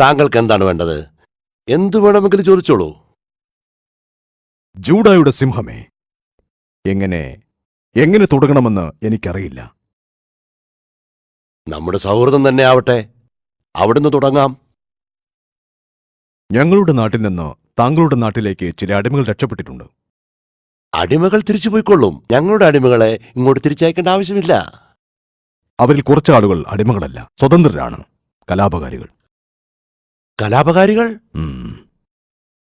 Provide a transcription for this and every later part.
താങ്കൾക്ക് എന്താണ് വേണ്ടത്? എന്തു വേണമെങ്കിലും ചോദിച്ചോളൂ. ജൂഡായുടെ സിംഹമേ, എങ്ങനെ തുടങ്ങണമെന്ന് എനിക്കറിയില്ല. നമ്മുടെ സൗഹൃദം തന്നെ ആവട്ടെ, അവിടുന്ന് തുടങ്ങാം. ഞങ്ങളുടെ നാട്ടിൽ നിന്ന് താങ്കളുടെ നാട്ടിലേക്ക് ചില അടിമകൾ രക്ഷപ്പെട്ടിട്ടുണ്ട്. അടിമകൾ തിരിച്ചുപോയിക്കൊള്ളും. ഞങ്ങളുടെ അടിമകളെ ഇങ്ങോട്ട് തിരിച്ചയക്കേണ്ട ആവശ്യമില്ല. അവരിൽ കുറച്ചാളുകൾ അടിമകളല്ല, സ്വതന്ത്രരാണ്, കലാപകാരികൾ. കലാപകാരികൾ?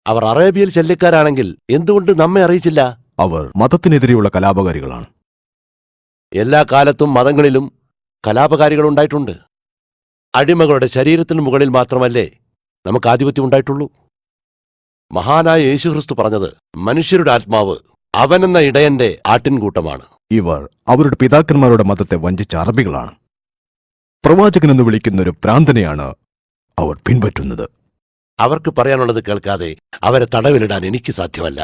അവർ അറേബ്യയിൽ ശല്യക്കാരാണെങ്കിൽ എന്തുകൊണ്ട് നമ്മെ അറിയിച്ചില്ല? അവർ മതത്തിനെതിരെയുള്ള കലാപകാരികളാണ്. എല്ലാ കാലത്തും മതങ്ങളിലും കലാപകാരികൾ ഉണ്ടായിട്ടുണ്ട്. അടിമകളുടെ ശരീരത്തിന് മുകളിൽ മാത്രമല്ലേ നമുക്ക് ആധിപത്യം ഉണ്ടായിട്ടുള്ളൂ. മഹാനായ യേശുക്രിസ്തു പറഞ്ഞത്, മനുഷ്യരുടെ ആത്മാവ് അവനെന്ന ഇടയന്റെ ആട്ടിൻകൂട്ടമാണ്. ഇവർ അവരുടെ പിതാക്കന്മാരുടെ മതത്തെ വഞ്ചിച്ച അറബികളാണ്. പ്രവാചകനെന്ന് വിളിക്കുന്നൊരു ഭ്രാന്തനെയാണ് അവർ പിൻപറ്റുന്നത്. അവർക്ക് പറയാനുള്ളത് കേൾക്കാതെ അവരെ തടവിലിടാൻ എനിക്ക് സാധ്യമല്ല.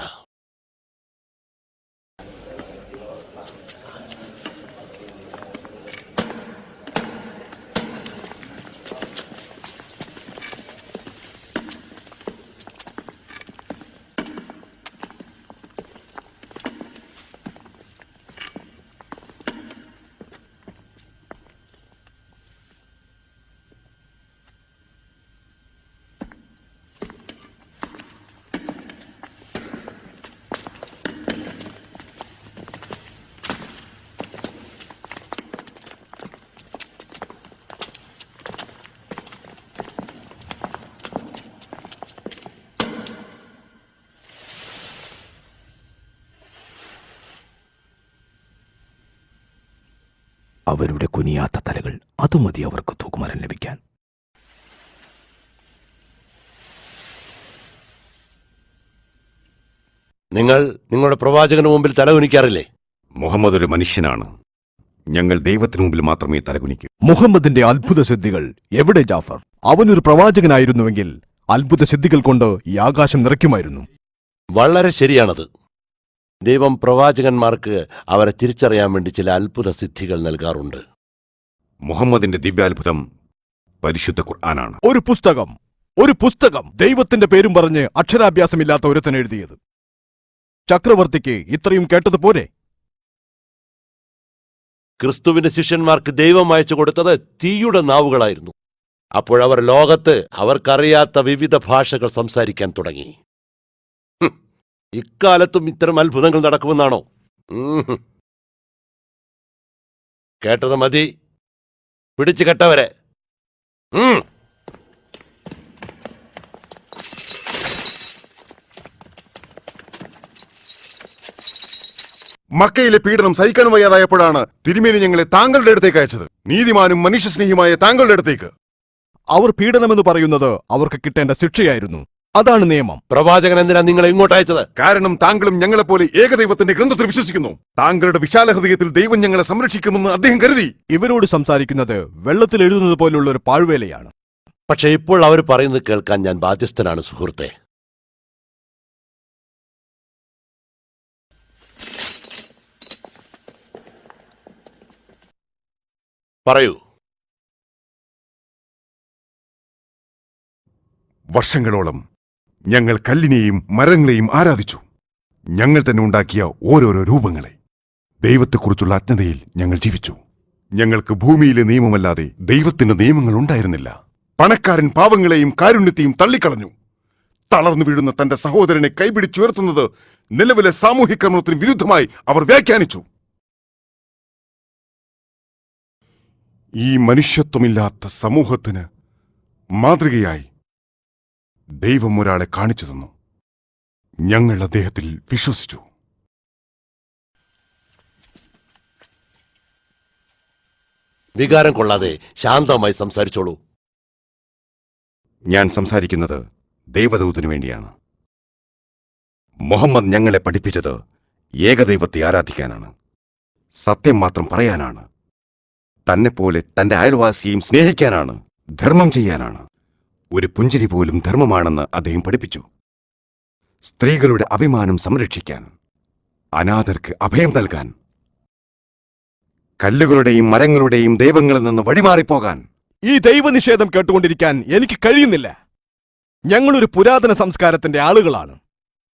അവരുടെ കുനിയാത്ത തലകൾ, അതുമതി അവർക്ക് തൂക്കുമരം ലഭിക്കാൻ. നിങ്ങൾ നിങ്ങളുടെ പ്രവാചകന് മുമ്പിൽ തലകുനിക്കാറില്ലേ? മുഹമ്മദ് ഒരു മനുഷ്യനാണ്. ഞങ്ങൾ ദൈവത്തിനു മുമ്പിൽ മാത്രമേ തലകുനിക്കൂ. മുഹമ്മദിന്റെ അത്ഭുത സിദ്ധികൾ എവിടെ ജാഫർ? അവനൊരു പ്രവാചകനായിരുന്നുവെങ്കിൽ അത്ഭുത സിദ്ധികൾ കൊണ്ട് ഈ ആകാശം നിറയ്ക്കുമായിരുന്നു. വളരെ ശരിയാണത്. ദൈവം പ്രവാചകന്മാർക്ക് അവരെ തിരിച്ചറിയാൻ വേണ്ടി ചില അത്ഭുത സിദ്ധികൾ നൽകാറുണ്ട്. മുഹമ്മദിന്റെ ദിവ്യാത്ഭുതം പരിശുദ്ധ ഖുർആനാണ്. ഒരു പുസ്തകം ദൈവത്തിന്റെ പേരും പറഞ്ഞ് അക്ഷരാഭ്യാസമില്ലാത്ത ഒരുത്തൻ എഴുതിയത്. ചക്രവർത്തിക്ക് ഇത്രയും കേട്ടത് പോരെ? ക്രിസ്തുവിന്റെ ശിഷ്യന്മാർക്ക് ദൈവം അയച്ചു കൊടുത്തത് തീയുടെ നാവുകളായിരുന്നു. അപ്പോഴവർ ലോകത്ത് അവർക്കറിയാത്ത വിവിധ ഭാഷകൾ സംസാരിക്കാൻ തുടങ്ങി. ഇക്കാലത്തും ഇത്തരം അത്ഭുതങ്ങൾ നടക്കുമെന്നാണോ? കേട്ടത് മതി, പിടിച്ചു കെട്ടവരെ. മക്കയിലെ പീഡനം സഹിക്കാൻ വയ്യാതായപ്പോഴാണ് തിരുമേനി ഞങ്ങളെ താങ്കളുടെ അടുത്തേക്ക് അയച്ചത്. നീതിമാനും മനുഷ്യസ്നേഹിയുമായ താങ്കളുടെ അടുത്തേക്ക്. അവർ പീഡനമെന്ന് പറയുന്നത് അവർക്ക് കിട്ടേണ്ട ശിക്ഷയായിരുന്നു. അതാണ് നിയമം. പ്രവാചകൻ എന്തിനാ നിങ്ങളെ ഇങ്ങോട്ട് അയച്ചത്? കാരണം താങ്കളും ഞങ്ങളെപ്പോലെ ഏകദൈവത്തിന്റെ ഗ്രന്ഥത്തിൽ വിശ്വസിക്കുന്നു. താങ്കളുടെ വിശാല ഹൃദയത്തിൽ ദൈവം ഞങ്ങളെ സംരക്ഷിക്കുമെന്ന് അദ്ദേഹം കരുതി. ഇവരോട് സംസാരിക്കുന്നത് വെള്ളത്തിൽ എഴുതുന്നത് പോലുള്ള ഒരു പാഴ്വേലയാണ്. പക്ഷെ ഇപ്പോൾ അവർ പറയുന്നത് കേൾക്കാൻ ഞാൻ ബാധ്യസ്ഥനാണ് സുഹൃത്തെ. പറയൂ. വർഷങ്ങളോളം ഞങ്ങൾ കല്ലിനെയും മരങ്ങളെയും ആരാധിച്ചു. ഞങ്ങൾ തന്നെ ഉണ്ടാക്കിയ ഓരോരോ രൂപങ്ങളെ. ദൈവത്തെക്കുറിച്ചുള്ള അജ്ഞതയിൽ ഞങ്ങൾ ജീവിച്ചു. ഞങ്ങൾക്ക് ഭൂമിയിലെ നിയമമല്ലാതെ ദൈവത്തിന്റെ നിയമങ്ങൾ ഉണ്ടായിരുന്നില്ല. പണക്കാരൻ പാവങ്ങളെയും കാരുണ്യത്തെയും തള്ളിക്കളഞ്ഞു. തളർന്നു വീഴുന്ന തന്റെ സഹോദരനെ കൈപിടിച്ചുയർത്തുന്നത് നിലവിലെ സാമൂഹിക ക്രമത്തിന് വിരുദ്ധമായി അവർ വ്യാഖ്യാനിച്ചു. ഈ മനുഷ്യത്വമില്ലാത്ത സമൂഹത്തിന് മാതൃകയായി ദൈവം ഒരാളെ കാണിച്ചു തന്നു. ഞങ്ങൾ അദ്ദേഹത്തിൽ വിശ്വസിച്ചു. വികാരം കൊള്ളാതെ ശാന്തമായി സംസാരിച്ചോളൂ. ഞാൻ സംസാരിക്കുന്നത് ദൈവദൂതനു വേണ്ടിയാണ്. മുഹമ്മദ് ഞങ്ങളെ പഠിപ്പിച്ചത് ഏകദൈവത്തെ ആരാധിക്കാനാണ്, സത്യം മാത്രം പറയാനാണ്, തന്നെപ്പോലെ തന്റെ അയൽവാസിയെയും സ്നേഹിക്കാനാണ്, ധർമ്മം ചെയ്യാനാണ്. ഒരു പുഞ്ചിരി പോലും ധർമ്മമാണെന്ന് അദ്ദേഹം പഠിപ്പിച്ചു. സ്ത്രീകളുടെ അഭിമാനം സംരക്ഷിക്കാൻ, അനാഥർക്ക് അഭയം നൽകാൻ, കല്ലുകളുടെയും മരങ്ങളുടെയും ദൈവങ്ങളിൽ നിന്ന് വഴിമാറിപ്പോകാൻ. ഈ ദൈവനിഷേധം കേട്ടുകൊണ്ടിരിക്കാൻ എനിക്ക് കഴിയുന്നില്ല. ഞങ്ങളൊരു പുരാതന സംസ്കാരത്തിന്റെ ആളുകളാണ്.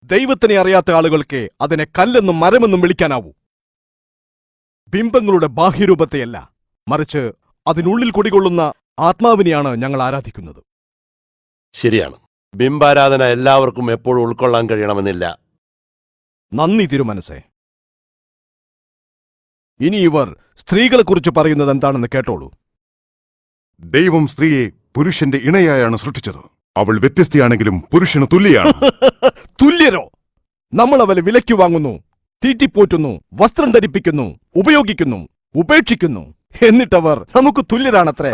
ദൈവത്തിനെ അറിയാത്ത ആളുകൾക്ക് അതിനെ കല്ലെന്നും മരമെന്നും വിളിക്കാനാവൂ. ബിംബങ്ങളുടെ ബാഹ്യരൂപത്തെയല്ല, മറിച്ച് അതിനുള്ളിൽ കുടികൊള്ളുന്ന ആത്മാവിനെയാണ് ഞങ്ങൾ ആരാധിക്കുന്നത്. ശരിയാണ്, ബിംബാരാധന എല്ലാവർക്കും എപ്പോഴും ഉൾക്കൊള്ളാൻ കഴിയണമെന്നില്ല. നന്ദി തിരുമനസേ. ഇനി ഇവർ സ്ത്രീകളെക്കുറിച്ച് പറയുന്നത് എന്താണെന്ന് കേട്ടോളൂ. ദൈവം സ്ത്രീയെ പുരുഷന്റെ ഇണയായാണ് സൃഷ്ടിച്ചത്. അവൾ വ്യത്യസ്തയാണെങ്കിലും പുരുഷന് തുല്യയാണ്. തുല്യരോ? നമ്മൾ അവരെ വിലയ്ക്ക് വാങ്ങുന്നു, തീറ്റിപ്പോറ്റുന്നു, വസ്ത്രം ധരിപ്പിക്കുന്നു, ഉപയോഗിക്കുന്നു, ഉപേക്ഷിക്കുന്നു. എന്നിട്ടവർ നമുക്ക് തുല്യരാണത്രേ.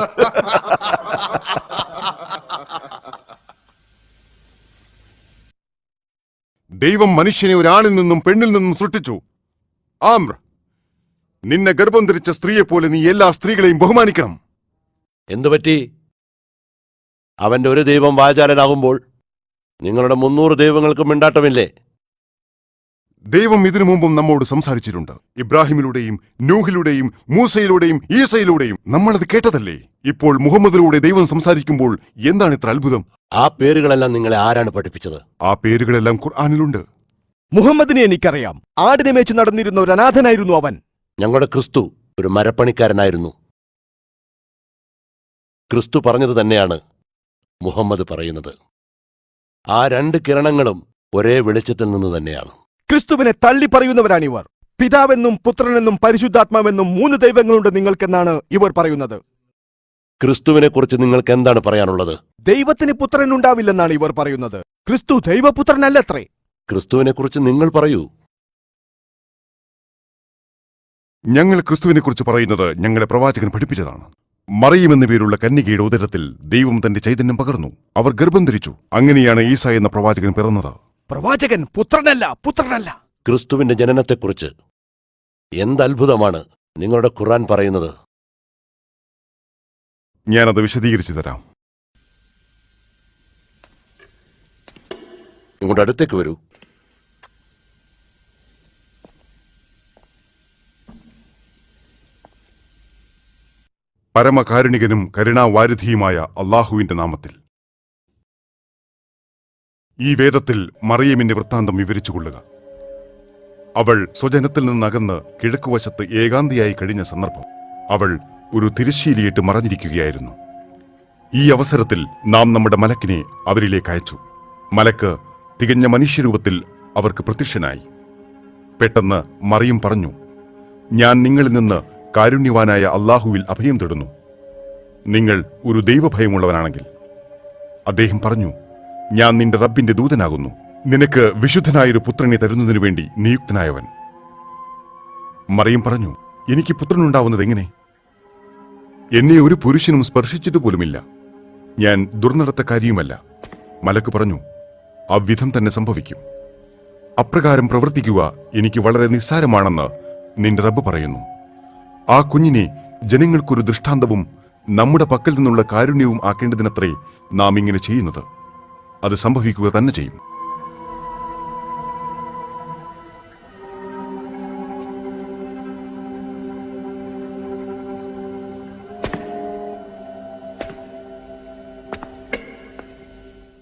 ദൈവം മനുഷ്യനെ ഒരാണിൽ നിന്നും പെണ്ണിൽ നിന്നും സൃഷ്ടിച്ചു. ആമ്ര, നിന്നെ ഗർഭം ധരിച്ച സ്ത്രീയെപ്പോലെ നീ എല്ലാ സ്ത്രീകളെയും ബഹുമാനിക്കണം. എന്തുപറ്റി? അവന്റെ ഒരു ദൈവം വാചാലനാകുമ്പോൾ നിങ്ങളുടെ 300 ദൈവങ്ങൾക്കും മിണ്ടാട്ടമില്ലേ? ദൈവം ഇതിനു മുമ്പും നമ്മോട് സംസാരിച്ചിട്ടുണ്ട്. ഇബ്രാഹിമിലൂടെയും നൂഹിലൂടെയും മൂസയിലൂടെയും ഈസയിലൂടെയും നമ്മളത് കേട്ടതല്ലേ? ഇപ്പോൾ മുഹമ്മദിലൂടെ ദൈവം സംസാരിക്കുമ്പോൾ എന്താണ് ഇത്ര അത്ഭുതം? ആ പേരുകളെല്ലാം നിങ്ങളെ ആരാണ് പഠിപ്പിച്ചത്? ആ പേരുകളെല്ലാം ഖുർആനിലുണ്ട്. മുഹമ്മദിനെ എനിക്കറിയാം. ആടിനെ മേച്ച് നടന്നിരുന്ന ഒരു അനാഥനായിരുന്നു അവൻ. ഞങ്ങളുടെ ക്രിസ്തു ഒരു മരപ്പണിക്കാരനായിരുന്നു. ക്രിസ്തു പറഞ്ഞത് തന്നെയാണ് മുഹമ്മദ് പറയുന്നത്. ആ 2 കിരണങ്ങളും ഒരേ വെളിച്ചത്തിൽ നിന്ന് തന്നെയാണ്. ക്രിസ്തുവിനെ തള്ളി പറയുന്നവരാണിവർ. പിതാവെന്നും പുത്രനെന്നും പരിശുദ്ധാത്മാവെന്നും 3 ദൈവങ്ങളുണ്ട് നിങ്ങൾക്കെന്നാണ് ഇവർ പറയുന്നത്. ക്രിസ്തുവിനെക്കുറിച്ച് നിങ്ങൾക്ക് എന്താണ് പറയാനുള്ളത്? ദൈവത്തിന് പുത്രനുണ്ടാവില്ലെന്നാണ് ഇവർ പറയുന്നത്. ക്രിസ്തു ദൈവപുത്രനല്ലത്രേ. ക്രിസ്തുവിനെക്കുറിച്ച് നിങ്ങൾ പറയൂ. ഞങ്ങൾ ക്രിസ്തുവിനെക്കുറിച്ച് പറയുന്നത് ഞങ്ങളെ പ്രവാചകൻ പഠിപ്പിച്ചതാണ്. മറിയം എന്ന പേരുള്ള കന്യകയുടെ ഉദരത്തിൽ ദൈവം തന്റെ ചൈതന്യം പകർന്നു. അവർ ഗർഭം ധരിച്ചു. അങ്ങനെയാണ് ഈസ എന്ന പ്രവാചകൻ പിറന്നത്. പ്രവാചകൻ പുത്രനല്ല. ക്രിസ്തുവിന്റെ ജനനത്തെക്കുറിച്ച് എന്തത്ഭുതമാണ് നിങ്ങളുടെ ഖുർആൻ പറയുന്നത്? ഞാനത് വിശദീകരിച്ചു തരാം. ഇങ്ങോട്ട് അടുത്തേക്ക് വരൂ. പരമകാരുണികനും കരുണാവാരിധിയുമായ അള്ളാഹുവിന്റെ നാമത്തിൽ. ഈ വേദത്തിൽ മറിയമിന്റെ വൃത്താന്തം വിവരിച്ചുകൊള്ളുക. അവൾ സ്വജനത്തിൽ നിന്നകന്ന് കിഴക്കുവശത്ത് ഏകാന്തിയായി കഴിഞ്ഞ സന്ദർഭം. അവൾ ഒരു തിരശ്ശീലയിട്ട് മറഞ്ഞിരിക്കുകയായിരുന്നു. ഈ അവസരത്തിൽ നാം നമ്മുടെ മലക്കിനെ അവരിലേക്ക് അയച്ചു. മലക്ക് തികഞ്ഞ മനുഷ്യരൂപത്തിൽ അവർക്ക് പ്രത്യക്ഷനായി. പെട്ടെന്ന് മറിയം പറഞ്ഞു, ഞാൻ നിങ്ങളിൽ നിന്ന് കാരുണ്യവാനായ അള്ളാഹുവിൽ അഭയം തേടുന്നു. നിങ്ങൾ ഒരു ദൈവഭയമുള്ളവനാണെങ്കിൽ. അദ്ദേഹം പറഞ്ഞു, ഞാൻ നിന്റെ റബ്ബിന്റെ ദൂതനാകുന്നു. നിനക്ക് വിശുദ്ധനായൊരു പുത്രനെ തരുന്നതിനു വേണ്ടി നിയുക്തനായവൻ. മറിയം പറഞ്ഞു, എനിക്ക് പുത്രനുണ്ടാവുന്നത് എങ്ങനെ? എന്നെ ഒരു പുരുഷനും സ്പർശിച്ചിട്ട് പോലുമില്ല. ഞാൻ ദുർനടത്തക്കാരിയുമല്ല. മലക്ക് പറഞ്ഞു, അவ்விധം തന്നെ സംഭവിക്കും. അപ്രകാരം പ്രവർത്തിക്കുക എനിക്ക് വളരെ നിസ്സാരമാണെന്ന് നിന്റെ റബ്ബ് പറയുന്നു. ആ കുഞ്ഞിനെ ജനങ്ങൾക്കൊരു ദൃഷ്ടാന്തവും നമ്മുടെ പക്കൽ നിന്നുള്ള കാരുണ്യവും ആക്കേണ്ടതിനത്രേ നാം ഇങ്ങനെ ചെയ്യുന്നത്. അത് സംഭവിക്കുക തന്നെ ചെയ്യും.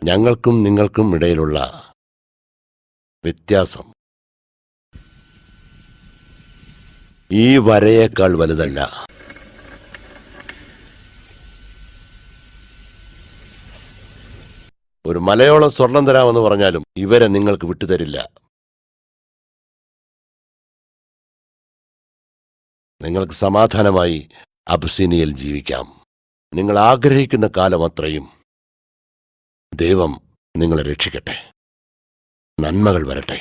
ഞങ്ങൾക്കും നിങ്ങൾക്കും ഇടയിലുള്ള വ്യത്യാസം ഈ വരയേക്കാൾ വലുതല്ല. ഒരു മലയോളം സ്വർണം തരാമെന്ന് പറഞ്ഞാലും ഇവരെ നിങ്ങൾക്ക് വിട്ടുതരില്ല. നിങ്ങൾക്ക് സമാധാനമായി അബ്സീനിയയിൽ ജീവിക്കാം. നിങ്ങൾ ആഗ്രഹിക്കുന്ന കാലം അത്രയും ദൈവം നിങ്ങളെ രക്ഷിക്കട്ടെ. നന്മകൾ വരട്ടെ.